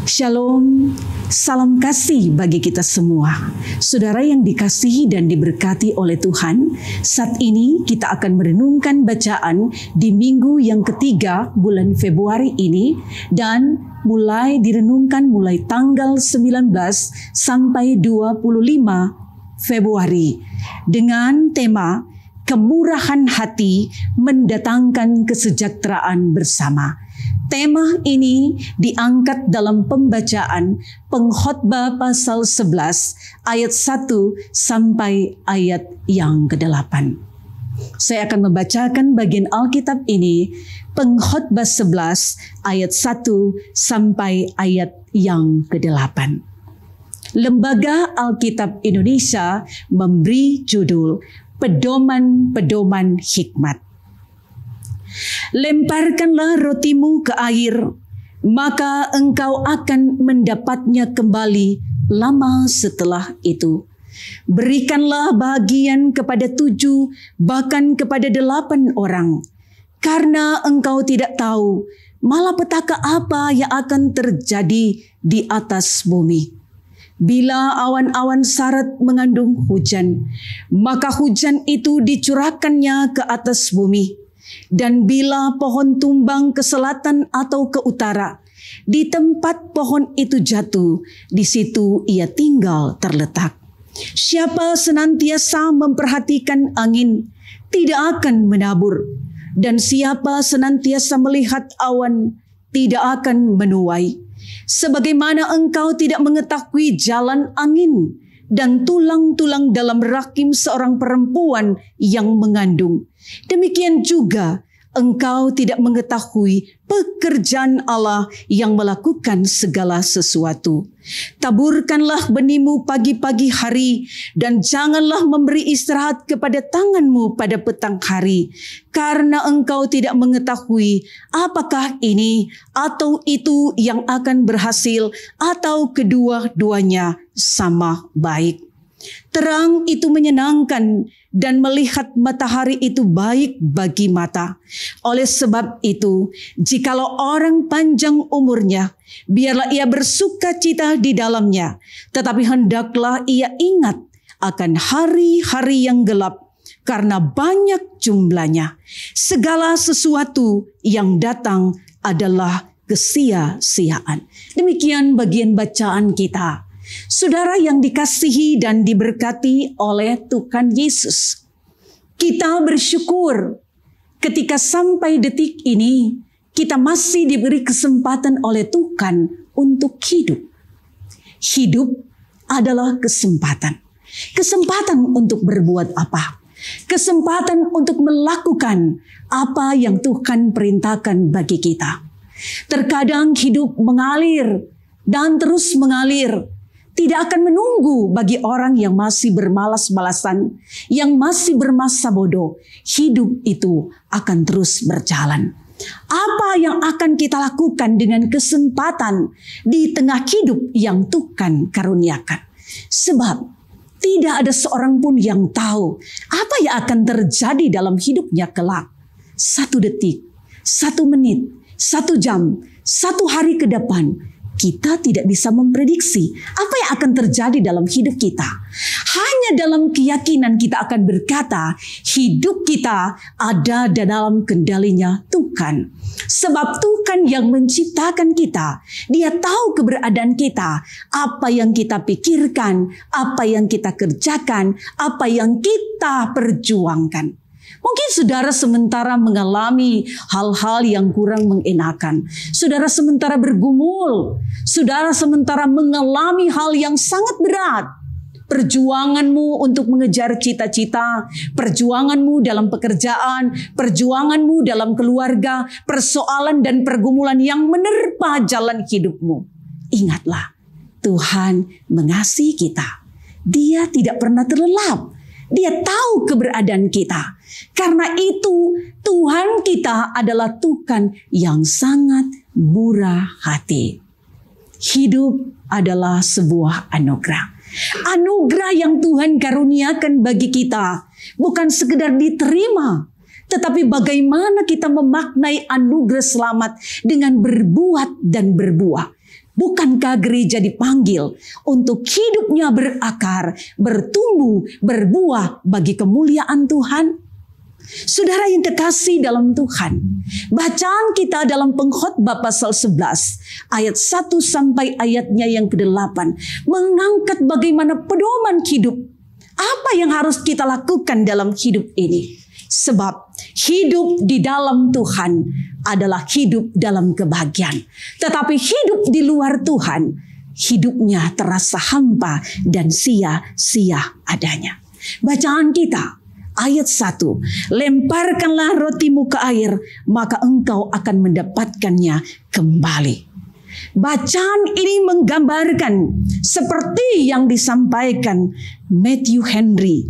Shalom, salam kasih bagi kita semua. Saudara yang dikasihi dan diberkati oleh Tuhan, saat ini kita akan merenungkan bacaan di minggu yang ketiga bulan Februari ini dan mulai direnungkan mulai tanggal 19 sampai 25 Februari dengan tema Kemurahan Hati Mendatangkan Kesejahteraan Bersama. Tema ini diangkat dalam pembacaan Pengkhotbah pasal 11 ayat 1 sampai ayat yang ke-8. Saya akan membacakan bagian Alkitab ini, Pengkhotbah 11 ayat 1 sampai ayat yang ke-8. Lembaga Alkitab Indonesia memberi judul Pedoman-pedoman hikmat. Lemparkanlah rotimu ke air, maka engkau akan mendapatnya kembali lama setelah itu. Berikanlah bahagian kepada 7, bahkan kepada 8 orang, karena engkau tidak tahu malapetaka apa yang akan terjadi di atas bumi. Bila awan-awan sarat mengandung hujan, maka hujan itu dicurahkannya ke atas bumi. Dan bila pohon tumbang ke selatan atau ke utara, di tempat pohon itu jatuh, di situ ia tinggal terletak. Siapa senantiasa memperhatikan angin, tidak akan menabur. Dan siapa senantiasa melihat awan, tidak akan menuai. Sebagaimana engkau tidak mengetahui jalan angin dan tulang-tulang dalam rahim seorang perempuan yang mengandung, demikian juga engkau tidak mengetahui pekerjaan Allah yang melakukan segala sesuatu. Taburkanlah benihmu pagi-pagi hari, dan janganlah memberi istirahat kepada tanganmu pada petang hari, karena engkau tidak mengetahui apakah ini atau itu yang akan berhasil, atau kedua-duanya sama baik. Terang itu menyenangkan, dan melihat matahari itu baik bagi mata. Oleh sebab itu, jikalau orang panjang umurnya, biarlah ia bersuka cita di dalamnya. Tetapi hendaklah ia ingat akan hari-hari yang gelap, karena banyak jumlahnya. Segala sesuatu yang datang adalah kesia-siaan. Demikian bagian bacaan kita. Saudara yang dikasihi dan diberkati oleh Tuhan Yesus, kita bersyukur ketika sampai detik ini kita masih diberi kesempatan oleh Tuhan untuk hidup. Hidup adalah kesempatan. Kesempatan untuk berbuat apa? Kesempatan untuk melakukan apa yang Tuhan perintahkan bagi kita. Terkadang hidup mengalir dan terus mengalir. Tidak akan menunggu bagi orang yang masih bermalas-malasan, yang masih bermasa bodoh. Hidup itu akan terus berjalan. Apa yang akan kita lakukan dengan kesempatan di tengah hidup yang Tuhan karuniakan? Sebab tidak ada seorang pun yang tahu apa yang akan terjadi dalam hidupnya kelak. 1 detik, 1 menit, 1 jam, 1 hari ke depan, kita tidak bisa memprediksi apa yang akan terjadi dalam hidup kita. Hanya dalam keyakinan kita akan berkata, hidup kita ada dalam kendalinya Tuhan. Sebab Tuhan yang menciptakan kita, Dia tahu keberadaan kita, apa yang kita pikirkan, apa yang kita kerjakan, apa yang kita perjuangkan. Mungkin saudara sementara mengalami hal-hal yang kurang mengenakan. Saudara sementara bergumul. Saudara sementara mengalami hal yang sangat berat. Perjuanganmu untuk mengejar cita-cita, perjuanganmu dalam pekerjaan, perjuanganmu dalam keluarga, persoalan dan pergumulan yang menerpa jalan hidupmu. Ingatlah, Tuhan mengasihi kita. Dia tidak pernah terlelap. Dia tahu keberadaan kita. Karena itu Tuhan kita adalah Tuhan yang sangat murah hati. Hidup adalah sebuah anugerah. Anugerah yang Tuhan karuniakan bagi kita bukan sekedar diterima, tetapi bagaimana kita memaknai anugerah selamat dengan berbuat dan berbuah. Bukankah gereja dipanggil untuk hidupnya berakar, bertumbuh, berbuah bagi kemuliaan Tuhan? Saudara yang kekasih dalam Tuhan, bacaan kita dalam Pengkhotbah pasal 11 ayat 1 sampai ayatnya yang ke-8 mengangkat bagaimana pedoman hidup. Apa yang harus kita lakukan dalam hidup ini? Sebab hidup di dalam Tuhan adalah hidup dalam kebahagiaan. Tetapi hidup di luar Tuhan, hidupnya terasa hampa dan sia-sia adanya. Bacaan kita, ayat 1. Lemparkanlah rotimu ke air, maka engkau akan mendapatkannya kembali. Bacaan ini menggambarkan seperti yang disampaikan Matthew Henry.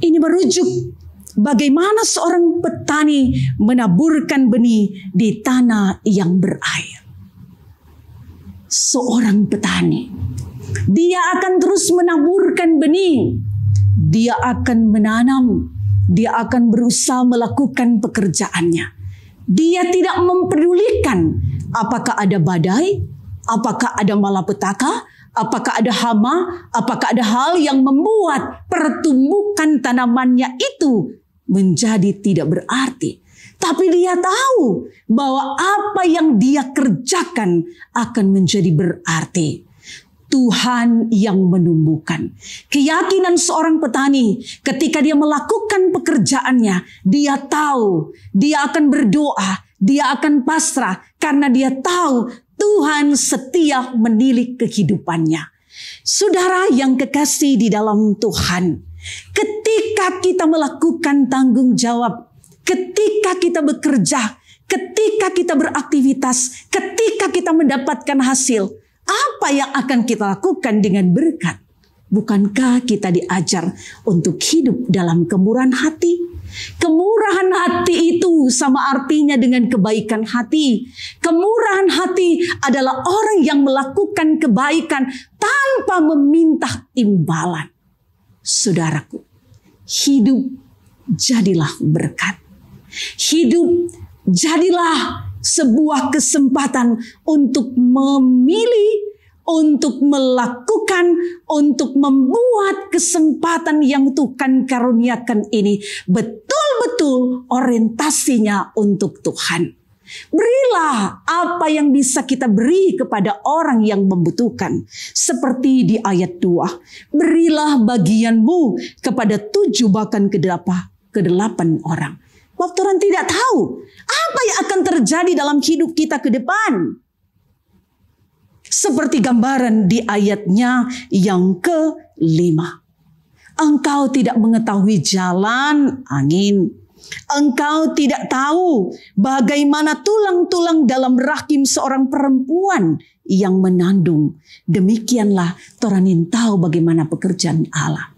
Ini merujuk bagaimana seorang petani menaburkan benih di tanah yang berair. Seorang petani, dia akan terus menaburkan benih. Dia akan menanam. Dia akan berusaha melakukan pekerjaannya. Dia tidak mempedulikan apakah ada badai, apakah ada malapetaka, apakah ada hama, apakah ada hal yang membuat pertumbuhan tanamannya itu menjadi tidak berarti. Tapi dia tahu bahwa apa yang dia kerjakan akan menjadi berarti. Tuhan yang menumbuhkan. Keyakinan seorang petani ketika dia melakukan pekerjaannya, dia tahu dia akan berdoa, dia akan pasrah karena dia tahu Tuhan setia menilik kehidupannya. Saudara yang kekasih di dalam Tuhan, ketika kita melakukan tanggung jawab, ketika kita bekerja, ketika kita beraktivitas, ketika kita mendapatkan hasil, apa yang akan kita lakukan dengan berkat? Bukankah kita diajar untuk hidup dalam kemurahan hati? Kemurahan hati itu sama artinya dengan kebaikan hati. Kemurahan hati adalah orang yang melakukan kebaikan tanpa meminta imbalan. Saudaraku, hidup jadilah berkat. Hidup jadilah sebuah kesempatan untuk memilih, untuk melakukan, untuk membuat kesempatan yang Tuhan karuniakan ini betul-betul orientasinya untuk Tuhan. Berilah apa yang bisa kita beri kepada orang yang membutuhkan. Seperti di ayat 2. Berilah bagianmu kepada 7 bahkan ke 8 orang. Waktu orang tidak tahu apa yang akan terjadi dalam hidup kita ke depan. Seperti gambaran di ayatnya yang ke-5. Engkau tidak mengetahui jalan angin. Engkau tidak tahu bagaimana tulang-tulang dalam rahim seorang perempuan yang menandung. Demikianlah Toranin tahu bagaimana pekerjaan Allah.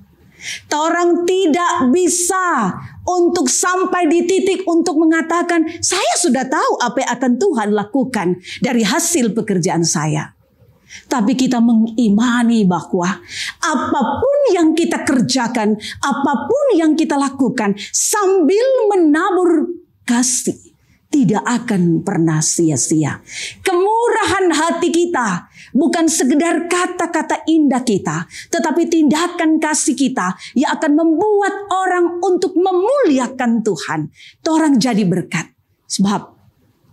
Orang tidak bisa untuk sampai di titik untuk mengatakan, saya sudah tahu apa yang akan Tuhan lakukan dari hasil pekerjaan saya. Tapi kita mengimani bahwa apapun yang kita kerjakan, apapun yang kita lakukan sambil menabur kasih, tidak akan pernah sia-sia. Kemurahan hati kita bukan sekedar kata-kata indah kita, tetapi tindakan kasih kita yang akan membuat orang untuk memuliakan Tuhan. Orang jadi berkat. Sebab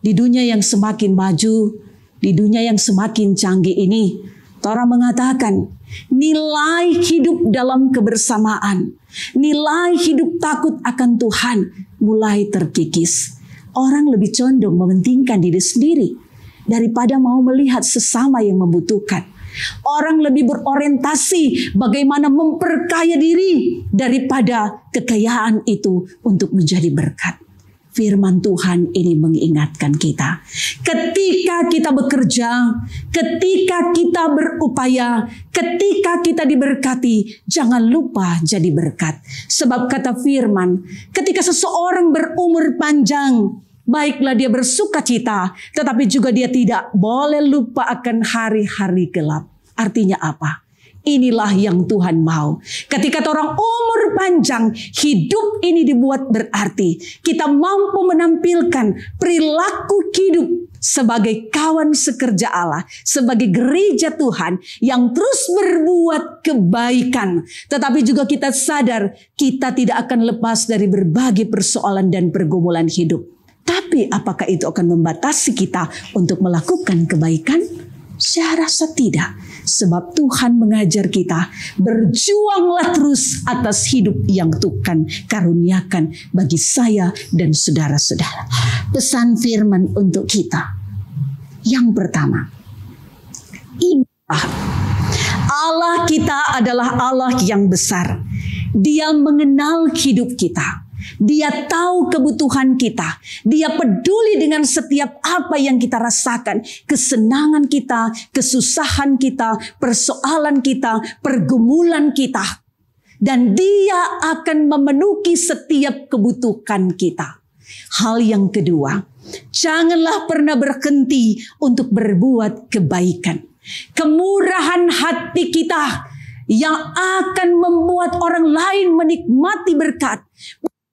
di dunia yang semakin maju, di dunia yang semakin canggih ini, orang mengatakan nilai hidup dalam kebersamaan, nilai hidup takut akan Tuhan mulai terkikis. Orang lebih condong mementingkan diri sendiri daripada mau melihat sesama yang membutuhkan. Orang lebih berorientasi bagaimana memperkaya diri daripada kekayaan itu untuk menjadi berkat. Firman Tuhan ini mengingatkan kita. Ketika kita bekerja, ketika kita berupaya, ketika kita diberkati, jangan lupa jadi berkat. Sebab kata firman, ketika seseorang berumur panjang, baiklah dia bersukacita, tetapi juga dia tidak boleh lupa akan hari-hari gelap. Artinya apa? Inilah yang Tuhan mau. Ketika orang umur panjang, hidup ini dibuat berarti. Kita mampu menampilkan perilaku hidup sebagai kawan sekerja Allah, sebagai gereja Tuhan yang terus berbuat kebaikan. Tetapi juga kita sadar kita tidak akan lepas dari berbagai persoalan dan pergumulan hidup. Tapi apakah itu akan membatasi kita untuk melakukan kebaikan? Saya rasa tidak. Sebab Tuhan mengajar kita, berjuanglah terus atas hidup yang Tuhan karuniakan bagi saya dan saudara-saudara. Pesan firman untuk kita. Yang pertama, ingatlah, Allah kita adalah Allah yang besar. Dia mengenal hidup kita. Dia tahu kebutuhan kita. Dia peduli dengan setiap apa yang kita rasakan. Kesenangan kita, kesusahan kita, persoalan kita, pergumulan kita. Dan dia akan memenuhi setiap kebutuhan kita. Hal yang kedua, janganlah pernah berhenti untuk berbuat kebaikan. Kemurahan hati kita yang akan membuat orang lain menikmati berkat.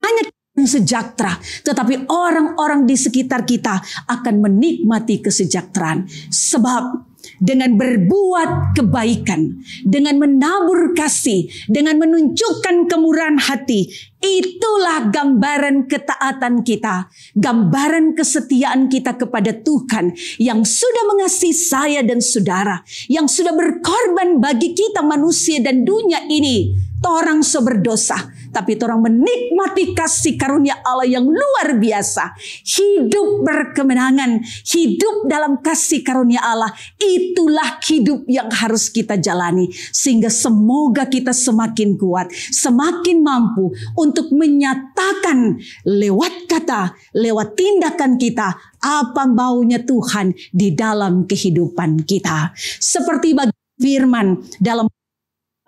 Hanya yang sejahtera, tetapi orang-orang di sekitar kita akan menikmati kesejahteraan. Sebab dengan berbuat kebaikan, dengan menabur kasih, dengan menunjukkan kemurahan hati, itulah gambaran ketaatan kita, gambaran kesetiaan kita kepada Tuhan yang sudah mengasihi saya dan saudara, yang sudah berkorban bagi kita manusia dan dunia ini. Orang berdosa, tapi orang menikmati kasih karunia Allah yang luar biasa. Hidup berkemenangan, hidup dalam kasih karunia Allah. Itulah hidup yang harus kita jalani. Sehingga semoga kita semakin kuat, semakin mampu untuk menyatakan lewat kata, lewat tindakan kita, apa maunya Tuhan di dalam kehidupan kita. Seperti bagi firman dalam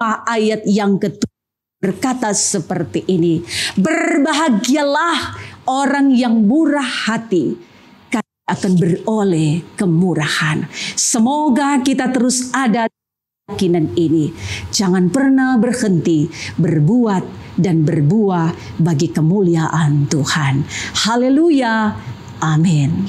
ayat yang kedua berkata seperti ini, berbahagialah orang yang murah hati, karena akan beroleh kemurahan. Semoga kita terus ada keyakinan ini. Jangan pernah berhenti berbuat dan berbuah bagi kemuliaan Tuhan. Haleluya. Amin.